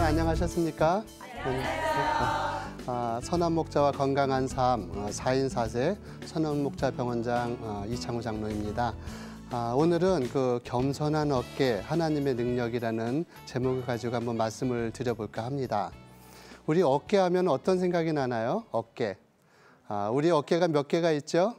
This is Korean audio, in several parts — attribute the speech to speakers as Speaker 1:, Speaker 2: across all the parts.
Speaker 1: 안녕하셨습니까? 선한 목자와 건강한 삶 4인 4세 선한 목자 병원장 이창우 장로입니다. 오늘은 그 겸손한 어깨 하나님의 능력이라는 제목을 가지고 한번 말씀을 드려볼까 합니다. 우리 어깨 하면 어떤 생각이 나나요? 어깨. 우리 어깨가 몇 개가 있죠?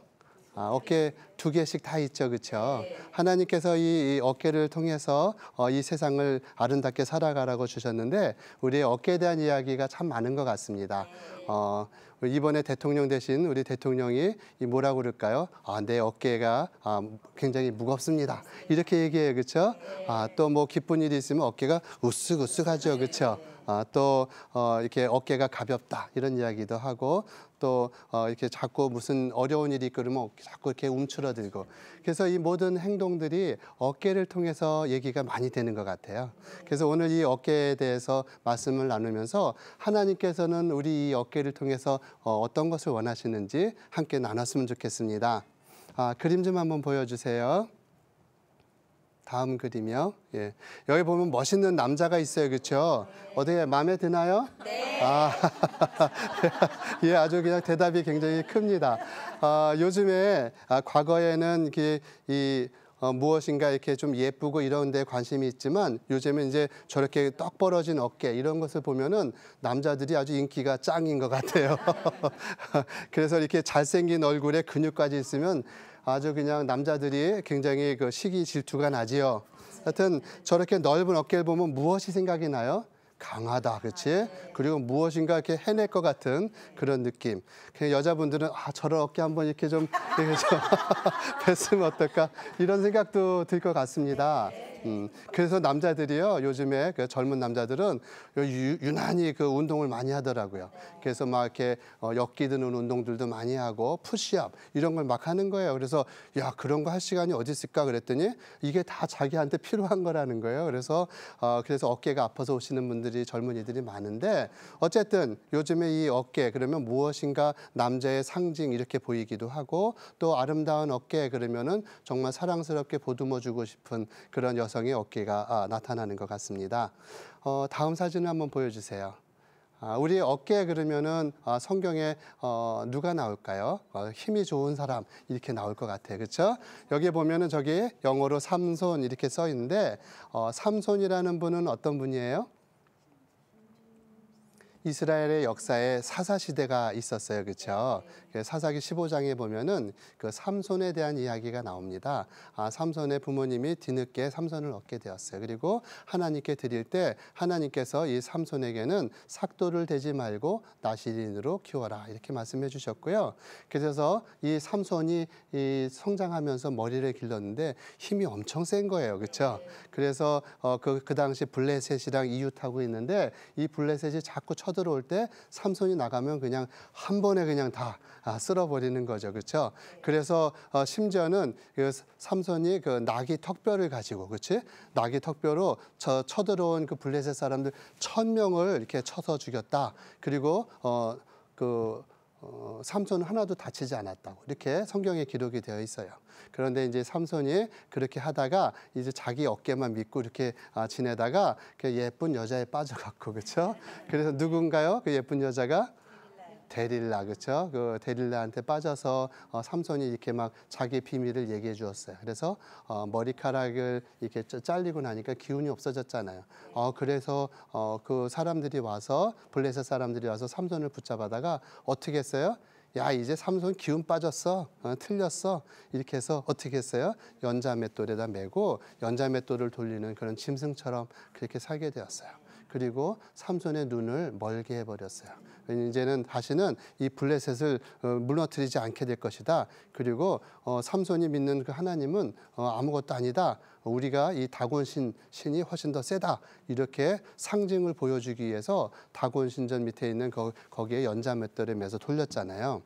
Speaker 1: 어깨 2개씩 다 있죠, 그렇죠? 하나님께서 이 어깨를 통해서 이 세상을 아름답게 살아가라고 주셨는데 우리의 어깨에 대한 이야기가 참 많은 것 같습니다. 이번에 대통령 되신 우리 대통령이 뭐라고 그럴까요? 내 어깨가 굉장히 무겁습니다. 이렇게 얘기해요, 그렇죠? 또 뭐 기쁜 일이 있으면 어깨가 으쓱으쓱하죠, 그렇죠? 또 이렇게 어깨가 가볍다 이런 이야기도 하고 또 이렇게 자꾸 무슨 어려운 일이 있으면 자꾸 이렇게 움츠러들고 그래서 이 모든 행동들이 어깨를 통해서 얘기가 많이 되는 것 같아요. 그래서 오늘 이 어깨에 대해서 말씀을 나누면서 하나님께서는 우리 이 어깨를 통해서 어떤 것을 원하시는지 함께 나눴으면 좋겠습니다. 그림 좀 한번 보여주세요. 다음 그림이요. 예. 여기 보면 멋있는 남자가 있어요. 그렇죠? 어떻게 마음에 드나요? 네. 예, 아주 그냥 대답이 굉장히 큽니다. 요즘에 과거에는 무엇인가 이렇게 좀 예쁘고 이런 데 관심이 있지만 요즘은 이제 저렇게 떡 벌어진 어깨 이런 것을 보면은 남자들이 아주 인기가 짱인 것 같아요. 그래서 이렇게 잘생긴 얼굴에 근육까지 있으면 아주 그냥 남자들이 굉장히 그 시기 질투가 나지요. 하여튼 저렇게 넓은 어깨를 보면 무엇이 생각이 나요? 강하다, 그렇지? 그리고 무엇인가 이렇게 해낼 것 같은 그런 느낌. 그냥 여자분들은 저런 어깨 한번 이렇게 좀 뵀으면 어떨까 이런 생각도 들 것 같습니다. 그래서 남자들이요 요즘에 그 젊은 남자들은 유난히 그 운동을 많이 하더라고요. 그래서 막 이렇게 역기드는 운동들도 많이 하고 푸시업 이런 걸 막 하는 거예요. 그래서 야 그런 거 할 시간이 어디 있을까 그랬더니 이게 다 자기한테 필요한 거라는 거예요. 그래서 어깨가 아파서 오시는 분들이 젊은이들이 많은데 어쨌든 요즘에 이 어깨 그러면 무엇인가 남자의 상징 이렇게 보이기도 하고 또 아름다운 어깨 그러면은 정말 사랑스럽게 보듬어주고 싶은 그런 여성의 어깨가 나타나는 것 같습니다. 다음 사진을 한번 보여주세요. 우리 어깨 그러면은 성경에 누가 나올까요? 힘이 좋은 사람 이렇게 나올 것 같아요. 그렇죠? 여기 보면은 저기 영어로 삼손 이렇게 써 있는데 삼손이라는 분은 어떤 분이에요? 이스라엘의 역사에 사사시대가 있었어요. 그렇죠? 사사기 15장에 보면은 그 삼손에 대한 이야기가 나옵니다. 삼손의 부모님이 뒤늦게 삼손을 얻게 되었어요. 그리고 하나님께 드릴 때 하나님께서 이 삼손에게는 삭도를 대지 말고 나실인으로 키워라 이렇게 말씀해 주셨고요. 그래서 이 삼손이 성장하면서 머리를 길렀는데 힘이 엄청 센 거예요. 그렇죠? 그래서 그 당시 블레셋이랑 이웃하고 있는데 이 블레셋이 자꾸 쳐들어올 때 삼손이 나가면 그냥 한 번에 그냥 다 쓸어버리는 거죠. 그렇죠? 그래서 심지어는 그 삼손이 그 나귀 턱뼈를 가지고 그렇지? 나귀 턱뼈로 쳐들어온 그 블레셋 사람들 1000명을 이렇게 쳐서 죽였다. 그리고 삼손은 하나도 다치지 않았다고 이렇게 성경에 기록이 되어 있어요. 그런데 이제 삼손이 그렇게 하다가 이제 자기 어깨만 믿고 이렇게 지내다가 그 예쁜 여자에 빠져갖고 그렇죠? 그래서 누군가요? 그 예쁜 여자가 데릴라 그렇죠? 그 데릴라한테 빠져서 삼손이 이렇게 막 자기 비밀을 얘기해 주었어요. 그래서 머리카락을 이렇게 잘리고 나니까 기운이 없어졌잖아요. 그래서 그 사람들이 와서 블레셋 사람들이 와서 삼손을 붙잡아다가 어떻게 했어요? 야 이제 삼손 기운 빠졌어, 틀렸어 이렇게 해서 어떻게 했어요? 연자맷돌에다 메고 연자맷돌을 돌리는 그런 짐승처럼 그렇게 살게 되었어요. 그리고 삼손의 눈을 멀게 해버렸어요. 이제는 다시는 이 블레셋을 무너뜨리지 않게 될 것이다. 그리고 삼손이 믿는 그 하나님은 아무것도 아니다. 우리가 이 다곤 신이 훨씬 더 세다. 이렇게 상징을 보여주기 위해서 다곤 신전 밑에 있는 거기에 연자맷돌에 매서 돌렸잖아요.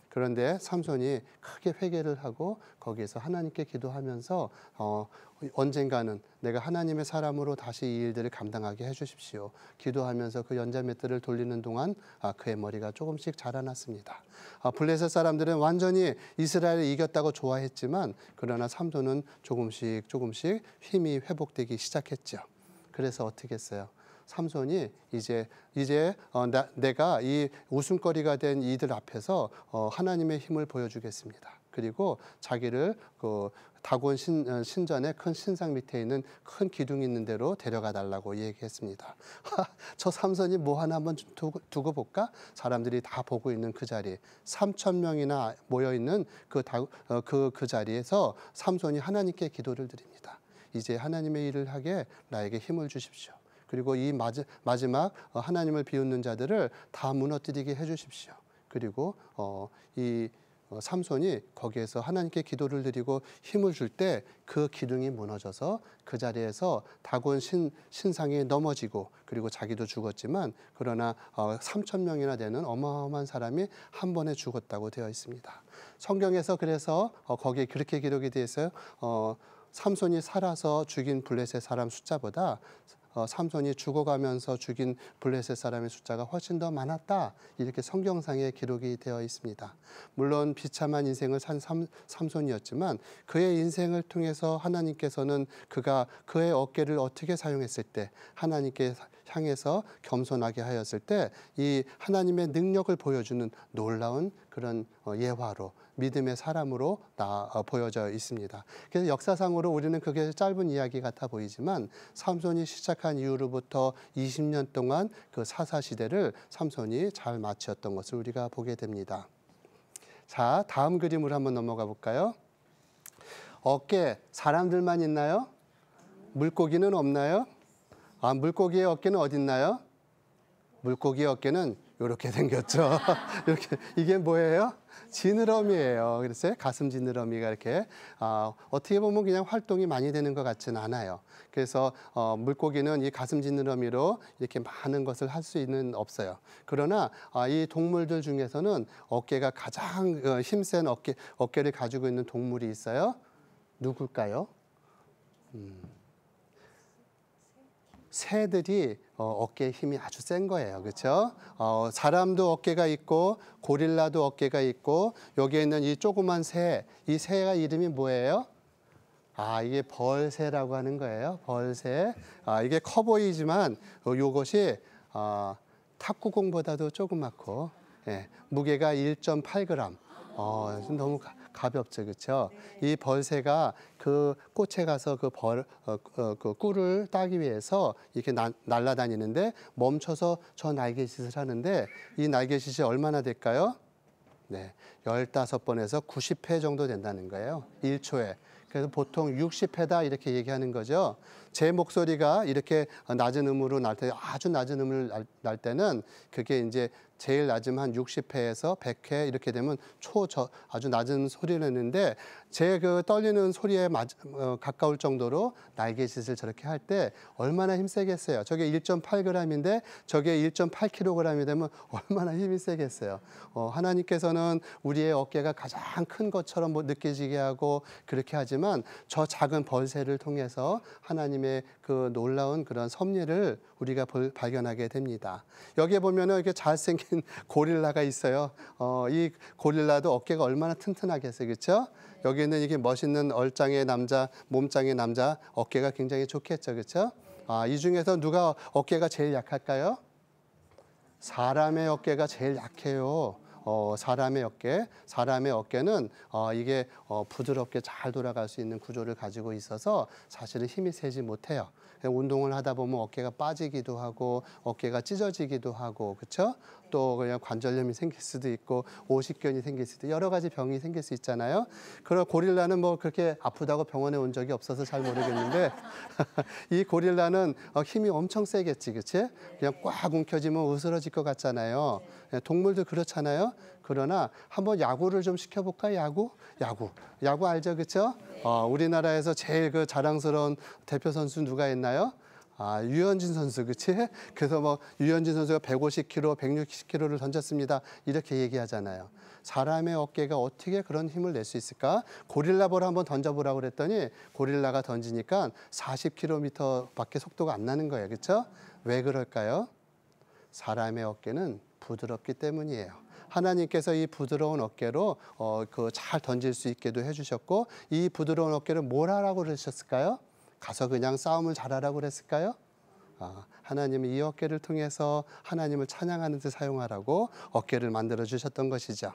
Speaker 1: 그런데 삼손이 크게 회개를 하고 거기에서 하나님께 기도하면서 언젠가는 내가 하나님의 사람으로 다시 이 일들을 감당하게 해주십시오. 기도하면서 그 연자맷돌을 돌리는 동안 그의 머리가 조금씩 자라났습니다. 블레셋 사람들은 완전히 이스라엘을 이겼다고 좋아했지만 그러나 삼손은 조금씩 힘이 회복되기 시작했죠. 그래서 어떻게 했어요? 삼손이 내가 이 웃음거리가 된 이들 앞에서 하나님의 힘을 보여주겠습니다. 그리고 자기를 그 다곤 신전의 큰 신상 밑에 있는 큰 기둥이 있는 데로 데려가 달라고 얘기했습니다. 저 삼손이 뭐 하나 한번 두고 볼까? 사람들이 다 보고 있는 그 자리, 3,000명이나 모여 있는 그 자리에서 삼손이 하나님께 기도를 드립니다. 이제 하나님의 일을 하게 나에게 힘을 주십시오. 그리고 이 마지막 하나님을 비웃는 자들을 다 무너뜨리게 해주십시오. 그리고 이 삼손이 거기에서 하나님께 기도를 드리고 힘을 줄 때 그 기둥이 무너져서 그 자리에서 다곤 신상이 넘어지고, 그리고 자기도 죽었지만 그러나 3,000명이나 되는 어마어마한 사람이 한 번에 죽었다고 되어 있습니다. 성경에서 그래서 거기에 그렇게 기록이 되어 있어요. 삼손이 살아서 죽인 블레셋 사람 숫자보다 삼손이 죽어가면서 죽인 블레셋 사람의 숫자가 훨씬 더 많았다, 이렇게 성경상에 기록이 되어 있습니다. 물론 비참한 인생을 산 삼손이었지만 그의 인생을 통해서 하나님께서는 그의 어깨를 어떻게 사용했을 때, 하나님께 향해서 겸손하게 하였을 때 이 하나님의 능력을 보여주는 놀라운 그런 예화로, 믿음의 사람으로 보여져 있습니다. 그래서 역사상으로 우리는 그게 짧은 이야기 같아 보이지만 삼손이 시작한 이후로부터 20년 동안 그 사사시대를 삼손이 잘 마쳤던 것을 우리가 보게 됩니다. 자, 다음 그림으로 한번 넘어가 볼까요? 어깨, 사람들만 있나요? 물고기는 없나요? 물고기의 어깨는 어디 있나요? 물고기의 어깨는 이렇게 생겼죠. 이렇게, 이게 뭐예요? 지느러미예요. 그래서 가슴 지느러미가 이렇게 어떻게 보면 그냥 활동이 많이 되는 것 같지는 않아요. 그래서 물고기는 이 가슴 지느러미로 이렇게 많은 것을 할 수는 없어요. 그러나 이 동물들 중에서는 어깨가 가장 힘센 어깨를 가지고 있는 동물이 있어요. 누굴까요? 새들이 어깨에 힘이 아주 센 거예요. 그렇죠? 사람도 어깨가 있고 고릴라도 어깨가 있고, 여기에 있는 이 조그만 새, 이 새가 이름이 뭐예요? 이게 벌새라고 하는 거예요. 벌새. 이게 커 보이지만 이것이 탁구공보다도 조그맣고, 무게가 1.8g. 너무 가볍죠, 그렇죠? 이 벌새가 그 꽃에 가서 그 꿀을 따기 위해서 이렇게 날아다니는데 멈춰서 저 날개짓을 하는데, 이 날개짓이 얼마나 될까요? 네, 15번에서 90회 정도 된다는 거예요. 1초에. 그래서 보통 60회다 이렇게 얘기하는 거죠. 제 목소리가 이렇게 낮은 음으로 날 때, 아주 낮은 음을 날 때는 그게 이제 제일 낮으면 한 60회에서 100회 이렇게 되면 아주 낮은 소리를 내는데, 제 그 떨리는 소리에 가까울 정도로 날개짓을 저렇게 할 때 얼마나 힘세겠어요. 저게 1.8g인데 저게 1.8kg이 되면 얼마나 힘이 세겠어요. 하나님께서는 우리의 어깨가 가장 큰 것처럼 느껴지게 하고 그렇게 하지만, 저 작은 벌새를 통해서 하나님의 그 놀라운 그런 섭리를 우리가 발견하게 됩니다. 여기에 보면은 이렇게 잘생긴 고릴라가 있어요. 이 고릴라도 어깨가 얼마나 튼튼하겠어요, 그렇죠? 여기는 이게 멋있는 얼짱의 남자, 몸짱의 남자, 어깨가 굉장히 좋겠죠, 그렇죠? 이 중에서 누가 어깨가 제일 약할까요? 사람의 어깨가 제일 약해요. 사람의 어깨는 이게 부드럽게 잘 돌아갈 수 있는 구조를 가지고 있어서 사실은 힘이 세지 못해요. 운동을 하다 보면 어깨가 빠지기도 하고 어깨가 찢어지기도 하고, 그렇죠? 또 그냥 관절염이 생길 수도 있고 오십견이 생길 수도, 여러 가지 병이 생길 수 있잖아요. 그럼 고릴라는 뭐 그렇게 아프다고 병원에 온 적이 없어서 잘 모르겠는데 이 고릴라는 힘이 엄청 세겠지, 그렇지? 그냥 꽉 움켜쥐면 으스러질 것 같잖아요. 동물도 그렇잖아요. 그러나 한번 야구를 좀 시켜볼까? 야구 알죠, 그렇죠? 우리나라에서 제일 그 자랑스러운 대표 선수 누가 있나요? 유현진 선수, 그치? 그래서 뭐 유현진 선수가 150kg, 160kg를 던졌습니다, 이렇게 얘기하잖아요. 사람의 어깨가 어떻게 그런 힘을 낼 수 있을까? 고릴라 볼 한번 던져보라고 그랬더니 고릴라가 던지니까 40km밖에 속도가 안 나는 거예요, 그렇죠? 왜 그럴까요? 사람의 어깨는 부드럽기 때문이에요. 하나님께서 이 부드러운 어깨로 잘 던질 수 있게도 해주셨고, 이 부드러운 어깨를 뭘 하라고 그러셨을까요? 가서 그냥 싸움을 잘하라고 그랬을까요? 하나님은 이 어깨를 통해서 하나님을 찬양하는 데 사용하라고 어깨를 만들어 주셨던 것이죠.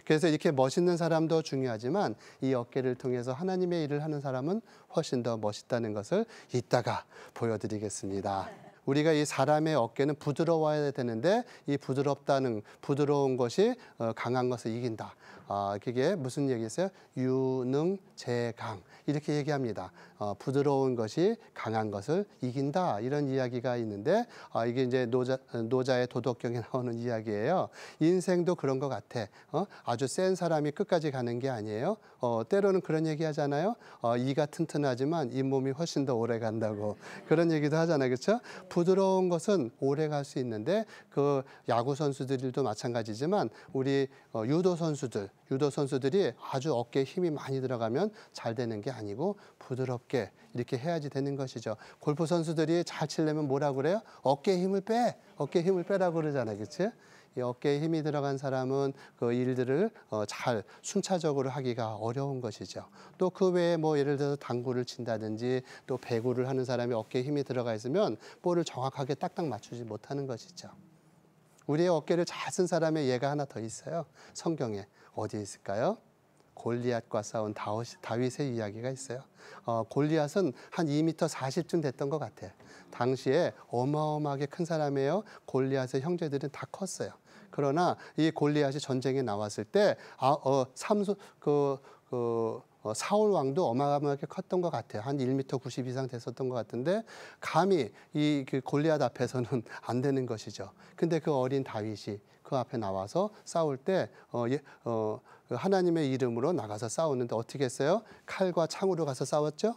Speaker 1: 그래서 이렇게 멋있는 사람도 중요하지만 이 어깨를 통해서 하나님의 일을 하는 사람은 훨씬 더 멋있다는 것을 이따가 보여드리겠습니다. 우리가 이 사람의 어깨는 부드러워야 되는데 이 부드러운 것이 강한 것을 이긴다. 그게 무슨 얘기였어요? 유능재강 이렇게 얘기합니다. 부드러운 것이 강한 것을 이긴다 이런 이야기가 있는데 이게 이제 노자의 도덕경에 나오는 이야기예요. 인생도 그런 것 같아. 아주 센 사람이 끝까지 가는 게 아니에요. 때로는 그런 얘기 하잖아요. 이가 튼튼하지만 잇몸이 훨씬 더 오래 간다고 그런 얘기도 하잖아요. 그렇죠? 부드러운 것은 오래 갈 수 있는데 그 야구 선수들도 마찬가지지만 우리 유도 선수들이 아주 어깨에 힘이 많이 들어가면 잘 되는 게 아니고 부드럽게 이렇게 해야지 되는 것이죠. 골프 선수들이 잘 치려면 뭐라고 그래요? 어깨에 힘을 빼라고 그러잖아요. 그렇지? 이 어깨에 힘이 들어간 사람은 그 일들을 잘 순차적으로 하기가 어려운 것이죠. 또 그 외에 뭐 예를 들어서 당구를 친다든지 또 배구를 하는 사람이 어깨에 힘이 들어가 있으면 볼을 정확하게 딱딱 맞추지 못하는 것이죠. 우리의 어깨를 잘 쓴 사람의 예가 하나 더 있어요. 성경에 어디에 있을까요? 골리앗과 싸운 다윗의 이야기가 있어요. 골리앗은 한 2m 40쯤 됐던 것 같아요. 당시에 어마어마하게 큰 사람이에요. 골리앗의 형제들은 다 컸어요. 그러나 이 골리앗이 전쟁에 나왔을 때 사울 왕도 어마어마하게 컸던 것 같아요. 한 1m 90 이상 됐었던 것 같은데 감히 그 골리앗 앞에서는 안 되는 것이죠. 근데 그 어린 다윗이 그 앞에 나와서 싸울 때 하나님의 이름으로 나가서 싸웠는데 어떻게 했어요? 칼과 창으로 가서 싸웠죠?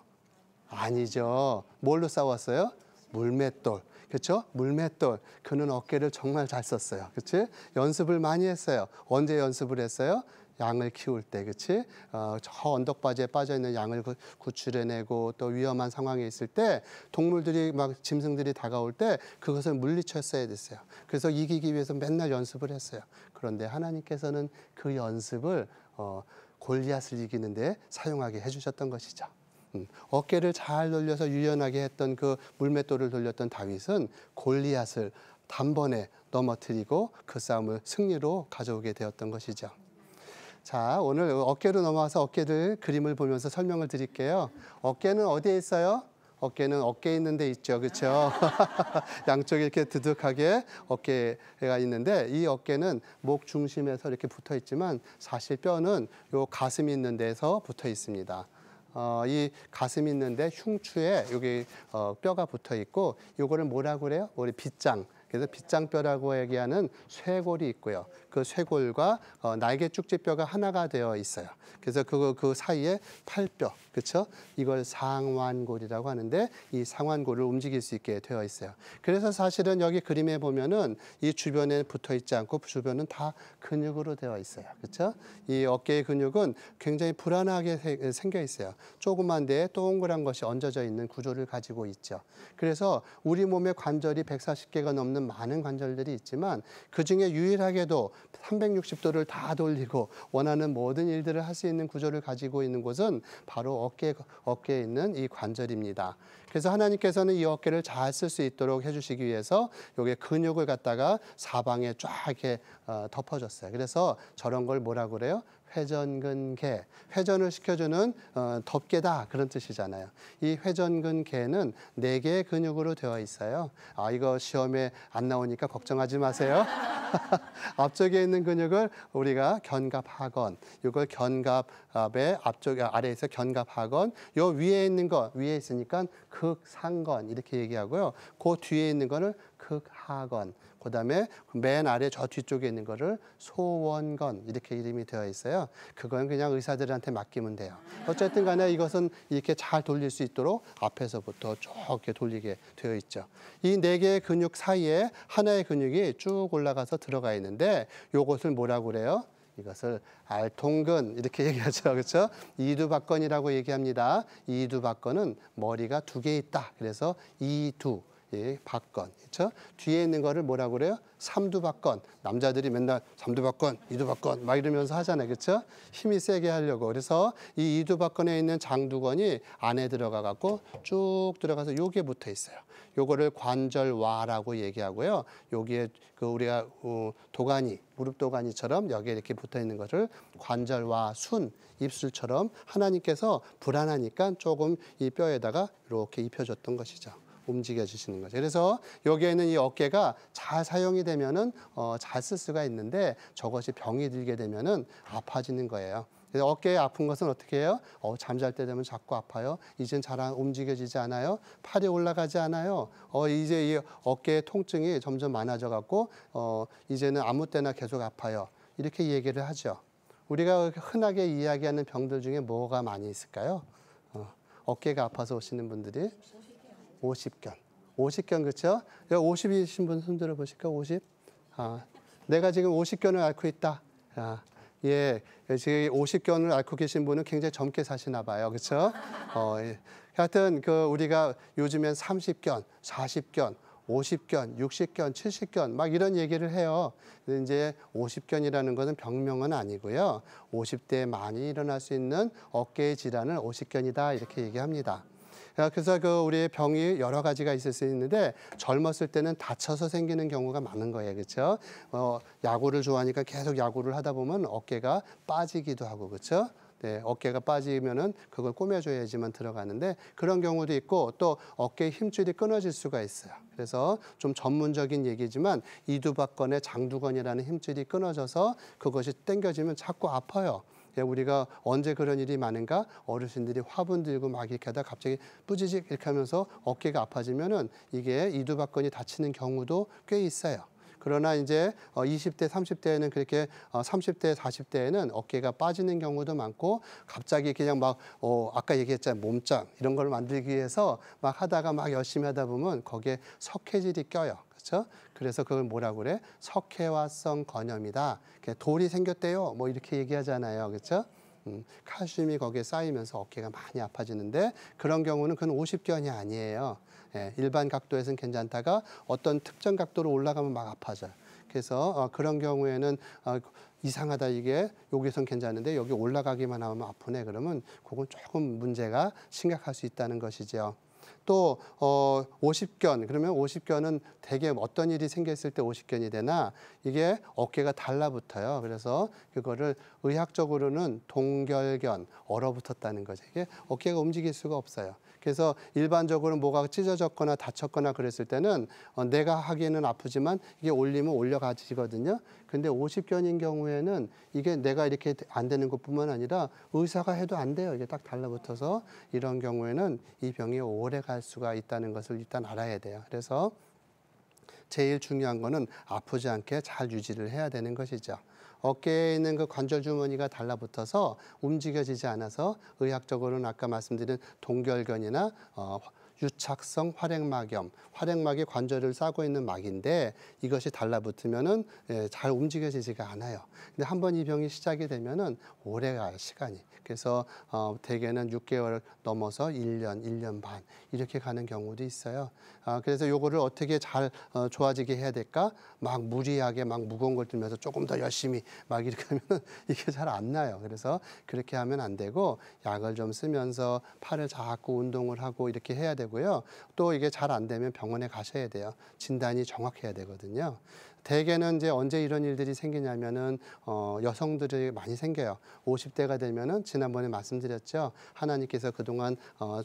Speaker 1: 아니죠. 뭘로 싸웠어요? 물맷돌. 그렇죠? 물맷돌. 그는 어깨를 정말 잘 썼어요. 그렇지? 연습을 많이 했어요. 언제 연습을 했어요? 양을 키울 때, 그렇지? 저 언덕바지에 빠져 있는 양을 구출해내고 또 위험한 상황에 있을 때 동물들이 막 짐승들이 다가올 때 그것을 물리쳤어야 됐어요. 그래서 이기기 위해서 맨날 연습을 했어요. 그런데 하나님께서는 그 연습을 골리앗을 이기는데 사용하게 해주셨던 것이죠. 어깨를 잘 돌려서 유연하게 했던 그 물맷돌을 돌렸던 다윗은 골리앗을 단번에 넘어뜨리고 그 싸움을 승리로 가져오게 되었던 것이죠. 자, 오늘 어깨로 넘어와서 어깨들 그림을 보면서 설명을 드릴게요. 어깨는 어디에 있어요? 어깨는 어깨에 있는 데 있죠. 그렇죠? 양쪽에 이렇게 두둑하게 어깨가 있는데 이 어깨는 목 중심에서 이렇게 붙어 있지만 사실 뼈는 요 가슴이 있는 데서 붙어 있습니다. 이 가슴이 있는데 흉추에 여기 뼈가 붙어 있고 요거를 뭐라고 그래요? 우리 빗장. 그래서 빗장뼈라고 얘기하는 쇄골이 있고요. 그 쇄골과 날개 쭉지뼈가 하나가 되어 있어요. 그래서 그 사이에 팔뼈, 그렇죠? 이걸 상완골이라고 하는데 이 상완골을 움직일 수 있게 되어 있어요. 그래서 사실은 여기 그림에 보면은 이 주변에 붙어 있지 않고 주변은 다 근육으로 되어 있어요. 그렇죠? 이 어깨의 근육은 굉장히 불안하게 생겨 있어요. 조그만 데에 동그란 것이 얹어져 있는 구조를 가지고 있죠. 그래서 우리 몸의 관절이 140개가 넘는 많은 관절들이 있지만 그중에 유일하게도 360도를 다 돌리고 원하는 모든 일들을 할 수 있는 구조를 가지고 있는 곳은 바로 어깨에 있는 이 관절입니다. 그래서 하나님께서는 이 어깨를 잘 쓸 수 있도록 해주시기 위해서 여기에 근육을 갖다가 사방에 쫙 이렇게 덮어줬어요. 그래서 저런 걸 뭐라고 그래요? 회전근개, 회전을 시켜주는 덮개다 그런 뜻이잖아요. 이 회전근개는 4개의 근육으로 되어 있어요. 이거 시험에 안 나오니까 걱정하지 마세요. 앞쪽에 있는 근육을 우리가 견갑하건, 이걸 견갑의 아래에서 견갑하건, 요 위에 있는 거 위에 있으니까 극상건 이렇게 얘기하고요. 그 뒤에 있는 거는 극하건. 그다음에 맨 아래 저 뒤쪽에 있는 거를 소원건 이렇게 이름이 되어 있어요. 그건 그냥 의사들한테 맡기면 돼요. 어쨌든 간에 이것은 이렇게 잘 돌릴 수 있도록 앞에서부터 쭉 이렇게 돌리게 되어 있죠. 이 4개의 근육 사이에 하나의 근육이 쭉 올라가서 들어가 있는데 이것을 뭐라고 그래요? 이것을 알통근 이렇게 얘기하죠. 그렇죠? 이두박근이라고 얘기합니다. 이두박근은 머리가 2개 있다. 그래서 이두. 이 박건, 그렇죠? 뒤에 있는 거를 뭐라고 그래요? 삼두박건. 남자들이 맨날 삼두박건, 이두박건 막 이러면서 하잖아요, 그렇죠? 힘이 세게 하려고. 그래서 이 이두박건에 있는 장두건이 안에 들어가 갖고 쭉 들어가서 요게 붙어 있어요. 요거를 관절와라고 얘기하고요. 여기에 그 우리가 도가니, 무릎 도가니처럼 여기에 이렇게 붙어 있는 것을 관절와, 순, 입술처럼 하나님께서 불안하니까 조금 이 뼈에다가 이렇게 입혀줬던 것이죠. 움직여 주시는 거죠. 그래서 여기에 있는 이 어깨가 잘 사용이 되면은 잘 쓸 수가 있는데 저것이 병이 들게 되면은 아파지는 거예요. 그래서 어깨에 아픈 것은 어떻게 해요? 잠잘 때 되면 자꾸 아파요. 이젠 잘 움직여지지 않아요. 팔이 올라가지 않아요. 이제 이 어깨의 통증이 점점 많아져 갖고 이제는 아무 때나 계속 아파요. 이렇게 얘기를 하죠. 우리가 흔하게 이야기하는 병들 중에 뭐가 많이 있을까요? 어깨가 아파서 오시는 분들이 50견. 50견 그렇죠? 50이신 분 손 들어 보실까? 50? 내가 지금 50견을 앓고 있다. 예, 지금 50견을 앓고 계신 분은 굉장히 젊게 사시나 봐요. 그렇죠? 예. 하여튼 우리가 요즘엔 30견, 40견, 50견, 60견, 70견 막 이런 얘기를 해요. 근데 이제 50견이라는 것은 병명은 아니고요. 50대에 많이 일어날 수 있는 어깨의 질환을 50견이다 이렇게 얘기합니다. 그래서 우리의 병이 여러 가지가 있을 수 있는데 젊었을 때는 다쳐서 생기는 경우가 많은 거예요. 그렇죠? 야구를 좋아하니까 계속 야구를 하다 보면 어깨가 빠지기도 하고 그렇죠? 네, 어깨가 빠지면은 그걸 꼬매줘야지만 들어가는데 그런 경우도 있고 또 어깨의 힘줄이 끊어질 수가 있어요. 그래서 좀 전문적인 얘기지만 이두박건의 장두건이라는 힘줄이 끊어져서 그것이 당겨지면 자꾸 아파요. 우리가 언제 그런 일이 많은가? 어르신들이 화분 들고 막 이렇게 하다 갑자기 뿌지직 이렇게 하면서 어깨가 아파지면은 이게 이두박건이 다치는 경우도 꽤 있어요. 그러나 이제 20대, 30대에는 그렇게 30대, 40대에는 어깨가 빠지는 경우도 많고 갑자기 그냥 막 아까 얘기했잖아요. 몸짱 이런 걸 만들기 위해서 막 하다가 막 열심히 하다 보면 거기에 석회질이 껴요. 그렇죠? 그래서 그걸 뭐라고 그래? 석회화성 건염이다. 돌이 생겼대요. 뭐 이렇게 얘기하잖아요. 그렇죠? 칼슘이 거기에 쌓이면서 어깨가 많이 아파지는데 그런 경우는 그건 50견이 아니에요. 예, 일반 각도에서는 괜찮다가 어떤 특정 각도로 올라가면 막 아파져요. 그래서 그런 경우에는 이상하다 이게 여기선 괜찮은데 여기 올라가기만 하면 아프네 그러면 그건 조금 문제가 심각할 수 있다는 것이죠. 또 50견 그러면 50견은 대개 어떤 일이 생겼을 때 50견이 되나 이게 어깨가 달라붙어요. 그래서 그거를 의학적으로는 동결견 얼어붙었다는 거죠. 이게 어깨가 움직일 수가 없어요. 그래서 일반적으로 뭐가 찢어졌거나 다쳤거나 그랬을 때는 내가 하기에는 아프지만 이게 올리면 올려가지거든요. 근데 50견인 경우에는 이게 내가 이렇게 안 되는 것뿐만 아니라 의사가 해도 안 돼요. 이게 딱 달라붙어서 이런 경우에는 이 병이 오래 갈 수가 있다는 것을 일단 알아야 돼요. 그래서 제일 중요한 거는 아프지 않게 잘 유지를 해야 되는 것이죠. 어깨에 있는 그 관절 주머니가 달라붙어서 움직여지지 않아서 의학적으로는 아까 말씀드린 동결견이나 유착성 활액막염, 활액막이 관절을 싸고 있는 막인데 이것이 달라붙으면은 잘 움직여지지가 않아요. 근데 한번 이 병이 시작이 되면은 오래 가요, 시간이. 그래서 대개는 6개월 넘어서 1년, 1년 반 이렇게 가는 경우도 있어요. 그래서 요거를 어떻게 잘 좋아지게 해야 될까? 막 무리하게 막 무거운 걸 들면서 조금 더 열심히 막 이렇게 하면 이게 잘 안 나요. 그래서 그렇게 하면 안 되고 약을 좀 쓰면서 팔을 자꾸 운동을 하고 이렇게 해야 되고요. 또 이게 잘 안 되면 병원에 가셔야 돼요. 진단이 정확해야 되거든요. 대개는 이제 언제 이런 일들이 생기냐면은 여성들이 많이 생겨요. 50대가 되면은 지난번에 말씀드렸죠. 하나님께서 그동안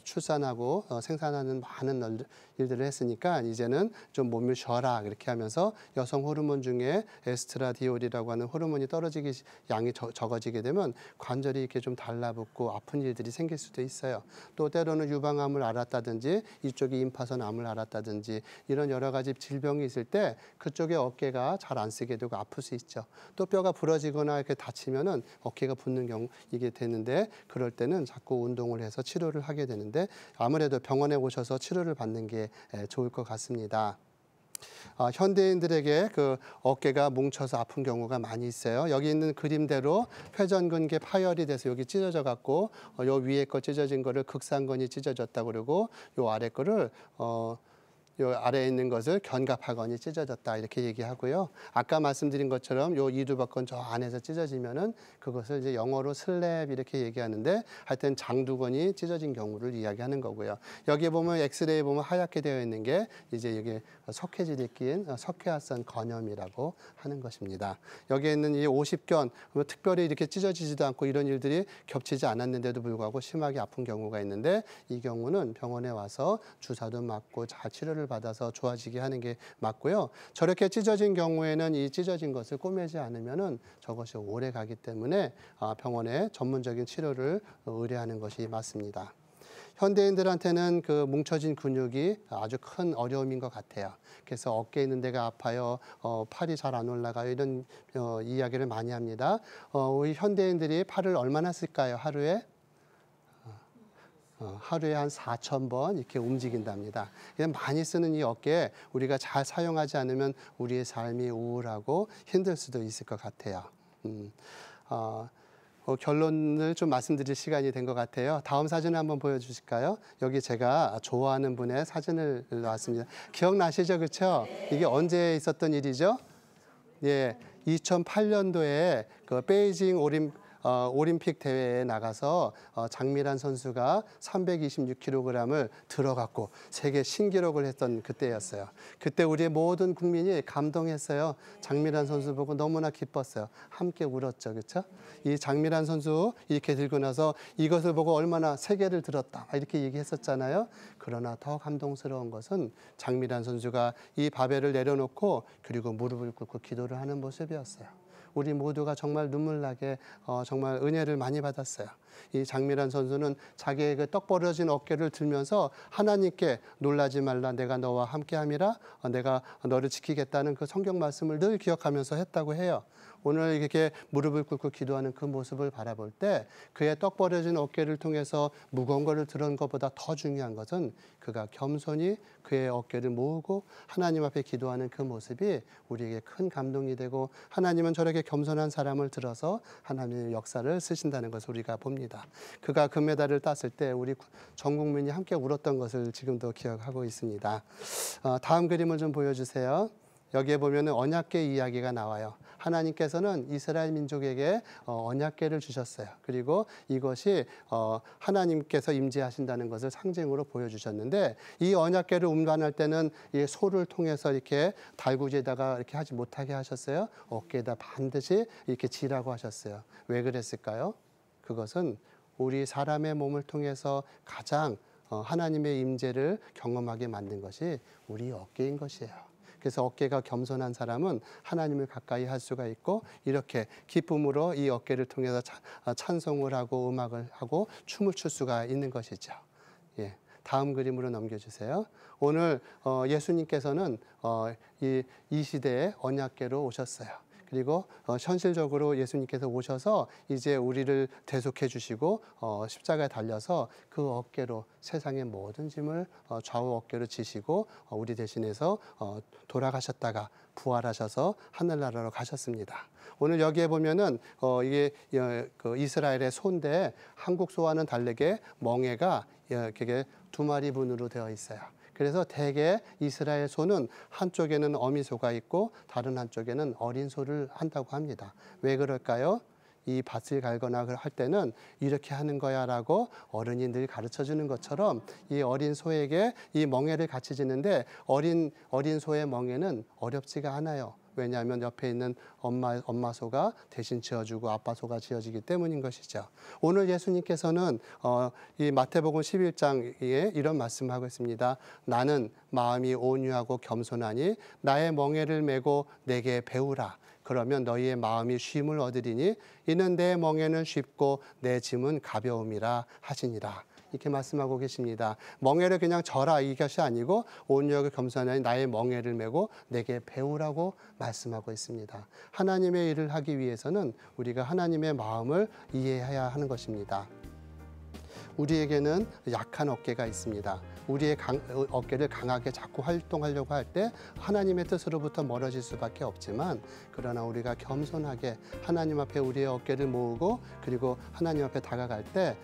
Speaker 1: 출산하고 생산하는 많은 일들을 했으니까 이제는 좀 몸을 쉬어라 그렇게 하면서 여성 호르몬 중에 에스트라디올이라고 하는 호르몬이 떨어지기 양이 적어지게 되면 관절이 이렇게 좀 달라붙고 아픈 일들이 생길 수도 있어요. 또 때로는 유방암을 앓았다든지 이쪽에 임파선 암을 앓았다든지 이런 여러 가지 질병이 있을 때 그쪽에 어깨가 잘 안 쓰게 되고 아플 수 있죠. 또 뼈가 부러지거나 이렇게 다치면은 어깨가 붓는 경우 이게 되는데 그럴 때는 자꾸 운동을 해서 치료를 하게 되는데 아무래도 병원에 오셔서 치료를 받는 게 좋을 것 같습니다. 현대인들에게 그 어깨가 뭉쳐서 아픈 경우가 많이 있어요. 여기 있는 그림대로 회전근개 파열이 돼서 여기 찢어져 갖고 요 위에 거 찢어진 거를 극상근이 찢어졌다 그러고 요 아래 거를 요 아래에 있는 것을 견갑하거니 찢어졌다 이렇게 얘기하고요. 아까 말씀드린 것처럼 요 이두박근 저 안에서 찢어지면은 그것을 이제 영어로 슬랩 이렇게 얘기하는데 하여튼 장두건이 찢어진 경우를 이야기하는 거고요. 여기에 보면 엑스레이 보면 하얗게 되어 있는 게 이제 이게 석회질이 낀 석회화성 건염이라고 하는 것입니다. 여기에 있는 이 50견 특별히 이렇게 찢어지지도 않고 이런 일들이 겹치지 않았는데도 불구하고 심하게 아픈 경우가 있는데 이 경우는 병원에 와서 주사도 맞고 잘 치료를 받아서 좋아지게 하는 게 맞고요. 저렇게 찢어진 경우에는 이 찢어진 것을 꼬매지 않으면은 저것이 오래 가기 때문에 병원에 전문적인 치료를 의뢰하는 것이 맞습니다. 현대인들한테는 그 뭉쳐진 근육이 아주 큰 어려움인 것 같아요. 그래서 어깨에 있는 데가 아파요. 팔이 잘 안 올라가요. 이런 이야기를 많이 합니다. 우리 현대인들이 팔을 얼마나 쓸까요? 하루에? 하루에 한 4,000번 이렇게 움직인답니다. 많이 쓰는 이 어깨 우리가 잘 사용하지 않으면 우리의 삶이 우울하고 힘들 수도 있을 것 같아요. 결론을 좀 말씀드릴 시간이 된 것 같아요. 다음 사진을 한번 보여주실까요? 여기 제가 좋아하는 분의 사진을 놨습니다. 기억나시죠? 그렇죠? 이게 언제 있었던 일이죠? 예, 2008년도에 그 베이징 올림픽 대회에 나가서 장미란 선수가 326kg을 들어갔고 세계 신기록을 했던 그때였어요. 그때 우리의 모든 국민이 감동했어요. 장미란 선수 보고 너무나 기뻤어요. 함께 울었죠. 그렇죠? 이 장미란 선수 이렇게 들고 나서 이것을 보고 얼마나 세계를 들었다 이렇게 얘기했었잖아요. 그러나 더 감동스러운 것은 장미란 선수가 이 바벨을 내려놓고 그리고 무릎을 꿇고 기도를 하는 모습이었어요. 우리 모두가 정말 눈물 나게 정말 은혜를 많이 받았어요. 이 장미란 선수는 자기의 그 떡 벌어진 어깨를 들면서 하나님께 놀라지 말라 내가 너와 함께함이라 내가 너를 지키겠다는 그 성경 말씀을 늘 기억하면서 했다고 해요. 오늘 이렇게 무릎을 꿇고 기도하는 그 모습을 바라볼 때 그의 떡 벌어진 어깨를 통해서 무거운 것을 들은 것보다 더 중요한 것은 그가 겸손히 그의 어깨를 모으고 하나님 앞에 기도하는 그 모습이 우리에게 큰 감동이 되고 하나님은 저렇게 겸손한 사람을 들어서 하나님의 역사를 쓰신다는 것을 우리가 봅니다. 그가 금메달을 땄을 때 우리 전 국민이 함께 울었던 것을 지금도 기억하고 있습니다. 다음 그림을 좀 보여주세요. 여기에 보면 언약궤 이야기가 나와요. 하나님께서는 이스라엘 민족에게 언약궤를 주셨어요. 그리고 이것이 하나님께서 임재하신다는 것을 상징으로 보여주셨는데 이 언약궤를 운반할 때는 이 소를 통해서 이렇게 달구지에다가 이렇게 하지 못하게 하셨어요. 어깨에다 반드시 이렇게 지라고 하셨어요. 왜 그랬을까요? 그것은 우리 사람의 몸을 통해서 가장 하나님의 임재를 경험하게 만든 것이 우리 어깨인 것이에요. 그래서 어깨가 겸손한 사람은 하나님을 가까이 할 수가 있고 이렇게 기쁨으로 이 어깨를 통해서 찬송을 하고 음악을 하고 춤을 출 수가 있는 것이죠. 예, 다음 그림으로 넘겨주세요. 오늘 예수님께서는 이 시대에 언약궤로 오셨어요. 그리고 현실적으로 예수님께서 오셔서 이제 우리를 대속해 주시고 십자가에 달려서 그 어깨로 세상의 모든 짐을 좌우 어깨로 지시고 우리 대신해서 돌아가셨다가 부활하셔서 하늘나라로 가셨습니다. 오늘 여기에 보면은 이게 그 이스라엘의 소인데 한국 소와는 다르게 멍에가 이렇게 두 마리 분으로 되어 있어요. 그래서 대개 이스라엘 소는 한쪽에는 어미소가 있고 다른 한쪽에는 어린 소를 한다고 합니다. 왜 그럴까요? 이 밭을 갈거나 할 때는 이렇게 하는 거야 라고 어른이 늘 가르쳐 주는 것처럼 이 어린 소에게 이 멍에를 같이 지는데 어린 소의 멍에는 어렵지가 않아요. 왜냐하면 옆에 있는 엄마 소가 대신 지어주고 아빠 소가 지어지기 때문인 것이죠. 오늘 예수님께서는 이 마태복음 11장에 이런 말씀하고 있습니다. 나는 마음이 온유하고 겸손하니 나의 멍에를 메고 내게 배우라. 그러면 너희의 마음이 쉼을 얻으리니 이는 내 멍에는 쉽고 내 짐은 가벼움이라 하시니라. 이렇게 말씀하고 계십니다. 멍에를 그냥 져라 이것이 아니고 온유하고 겸손하니 나의 멍에를 메고 내게 배우라고 말씀하고 있습니다. 하나님의 일을 하기 위해서는 우리가 하나님의 마음을 이해해야 하는 것입니다. 우리에게는 약한 어깨가 있습니다. 우리의 어깨를 강하게 자꾸 활동하려고 할 때 하나님의 뜻으로부터 멀어질 수밖에 없지만, 그러나 우리가 겸손하게 하나님 앞에 우리의 어깨를 모으고 그리고 하나님 앞에 다가갈 때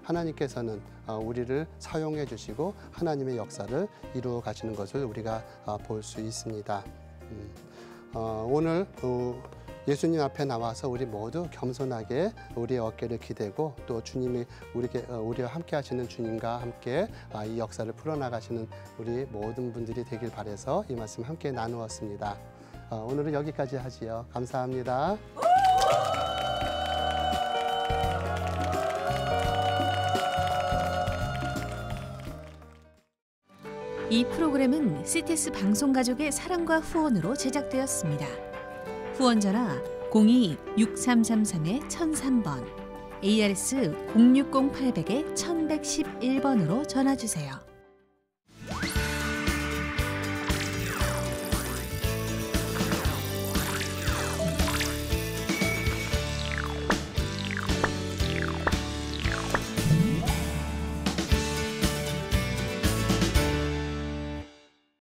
Speaker 1: 하나님께서는 우리를 사용해 주시고 하나님의 역사를 이루어 가시는 것을 우리가 볼 수 있습니다. 오늘 예수님 앞에 나와서 우리 모두 겸손하게 우리의 어깨를 기대고 또 주님이 우리와 함께 하시는 주님과 함께 이 역사를 풀어나가시는 우리 모든 분들이 되길 바라서 이 말씀 함께 나누었습니다. 오늘은 여기까지 하지요. 감사합니다.
Speaker 2: 이 프로그램은 CTS 방송가족의 사랑과 후원으로 제작되었습니다. 후원 전화 02-6333-1003번, ARS 060-800-1111번으로 전화 주세요.